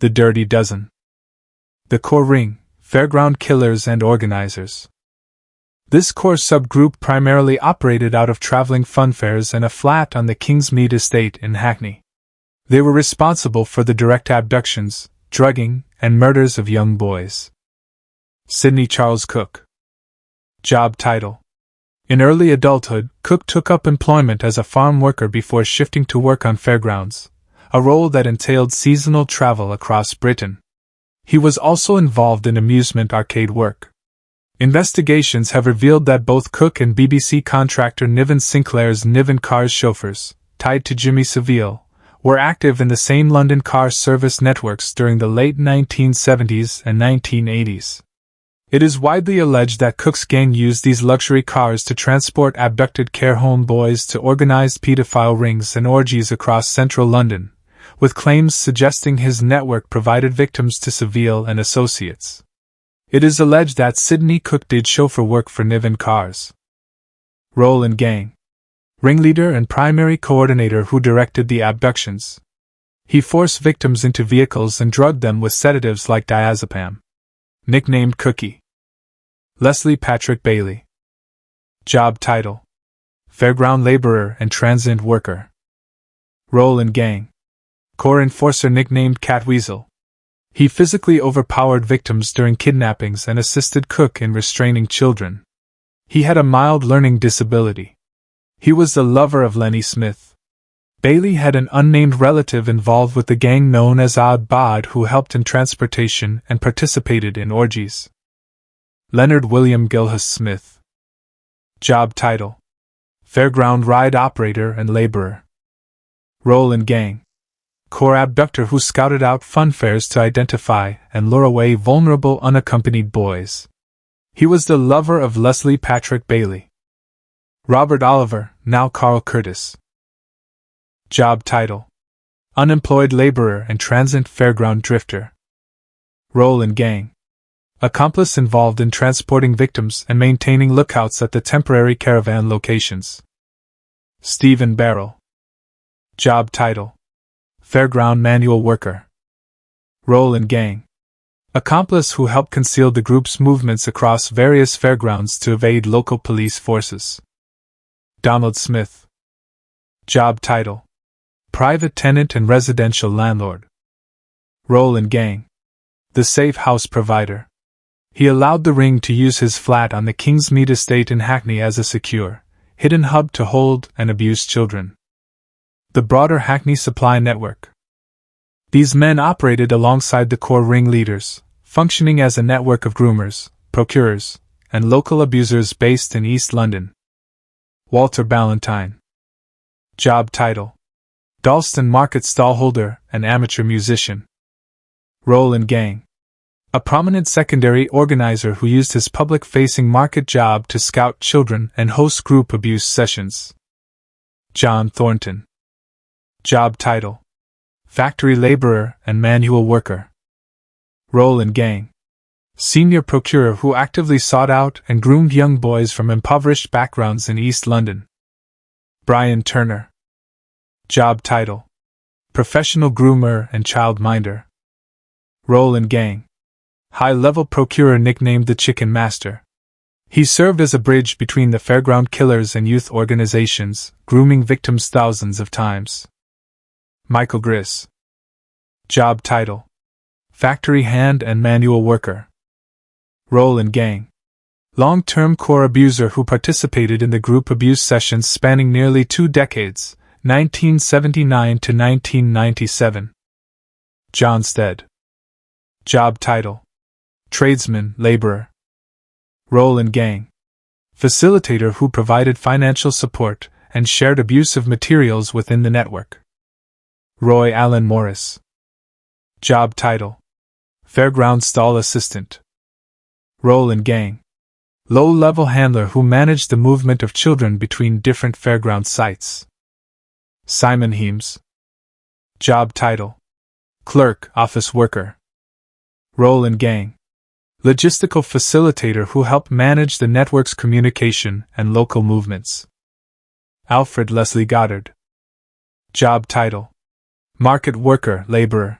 The Dirty Dozen. The Core Ring, Fairground Killers and Organizers. This core subgroup primarily operated out of traveling funfairs and a flat on the Kingsmead estate in Hackney. They were responsible for the direct abductions, drugging, and murders of young boys. Sidney Charles Cook. Job title. In early adulthood, Cook took up employment as a farm worker before shifting to work on fairgrounds, a role that entailed seasonal travel across Britain. He was also involved in amusement arcade work. Investigations have revealed that both Cook and BBC contractor Niven Sinclair's Niven Cars chauffeurs, tied to Jimmy Savile, were active in the same London car service networks during the late 1970s and 1980s. It is widely alleged that Cook's gang used these luxury cars to transport abducted care home boys to organized pedophile rings and orgies across central London, with claims suggesting his network provided victims to Savile and associates. It is alleged that Sidney Cook did chauffeur work for Niven Cars. Role in gang. Ringleader and primary coordinator who directed the abductions. He forced victims into vehicles and drugged them with sedatives like diazepam. Nicknamed Cookie. Leslie Patrick Bailey. Job title. Fairground laborer and transient worker. Role in gang. Core enforcer nicknamed Catweasel. He physically overpowered victims during kidnappings and assisted Cook in restraining children. He had a mild learning disability. He was the lover of Lenny Smith. Bailey had an unnamed relative involved with the gang known as 𝗧𝗿𝗱𝗶𝗁𝗱 who helped in transportation and participated in orgies. Leonard William Gilhus Smith. Job title. Fairground ride operator and laborer. Role in gang. Core abductor who scouted out funfairs to identify and lure away vulnerable unaccompanied boys. He was the lover of Leslie Patrick Bailey. Robert Oliver, now Carl Curtis. Job title. Unemployed laborer and transient fairground drifter. Role in gang. Accomplice involved in transporting victims and maintaining lookouts at the temporary caravan locations. Stephen Barrell. Job title. Fairground manual worker. Role in gang. Accomplice who helped conceal the group's movements across various fairgrounds to evade local police forces. Donald Smith. Job title. Private tenant and residential landlord. Role in gang. The safe house provider. He allowed the ring to use his flat on the Kingsmead estate in Hackney as a secure, hidden hub to hold and abuse children. The broader Hackney supply network. These men operated alongside the core ringleaders, functioning as a network of groomers, procurers, and local abusers based in East London. Walter Ballantyne. Job title. Dalston market stallholder and amateur musician. Role in gang. A prominent secondary organizer who used his public-facing market job to scout children and host group abuse sessions. John Thornton. Job title. Factory laborer and manual worker. Role in gang. Senior procurer who actively sought out and groomed young boys from impoverished backgrounds in East London. Brian Turner. Job title. Professional groomer and childminder. Role in gang. High-level procurer nicknamed the Chicken Master. He served as a bridge between the fairground killers and youth organizations, grooming victims thousands of times. Michael Griss. Job title. Factory hand and manual worker. Role in gang. Long-term core abuser who participated in the group abuse sessions spanning nearly 2 decades, 1979 to 1997. John Stead. Job title. Tradesman, laborer. Role in gang. Facilitator who provided financial support and shared abusive materials within the network. Roy Allen Morris. Job title. Fairground stall assistant. Role in gang. Low-level handler who managed the movement of children between different fairground sites. Simon Heames. Job title. Clerk, office worker. Role in gang. Logistical facilitator who helped manage the network's communication and local movements. Alfred Leslie Goddard. Job title. Market worker, laborer.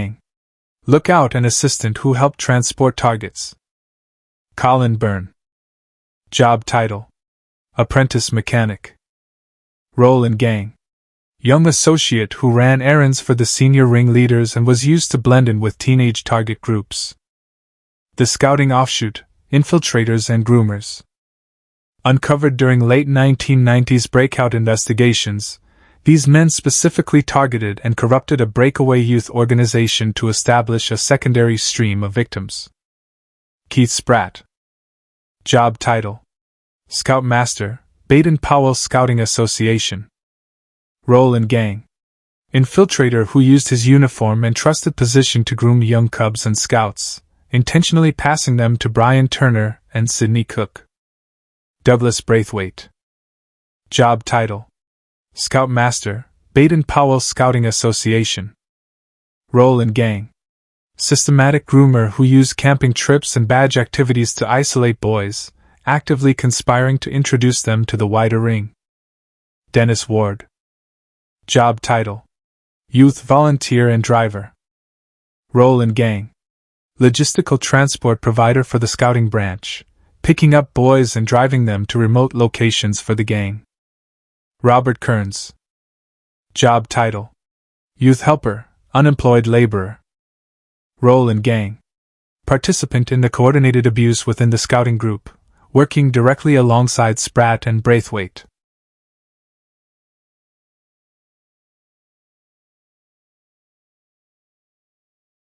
gang. Lookout and assistant who helped transport targets. Colin Byrne. Job title: apprentice mechanic. Role in gang: young associate who ran errands for the senior ringleaders and was used to blend in with teenage target groups. The scouting offshoot: infiltrators and groomers. Uncovered during late 1990s breakout investigations, these men specifically targeted and corrupted a breakaway youth organization to establish a secondary stream of victims. 𝗧𝗿𝗱𝗶𝘁𝗶𝗴𝗏. Job title: Scoutmaster, Baden-Powell Scouting Association. Role in gang: infiltrator who used his uniform and trusted position to groom young cubs and scouts, intentionally passing them to Brian Turner and Sidney Cook. 𝗬𝗏𝗱𝗶𝗏𝗏𝗏. Job title: Scoutmaster, Baden-Powell Scouting Association. Role in gang: systematic groomer who used camping trips and badge activities to isolate boys, actively conspiring to introduce them to the wider ring. Dennis Ward. Job title: Youth Volunteer and Driver. Role in gang: logistical transport provider for the scouting branch, picking up boys and driving them to remote locations for the gang. Robert Kearns. Job title: Youth Helper, Unemployed Laborer. Role in gang: participant in the coordinated abuse within the scouting group, working directly alongside Spratt and Braithwaite.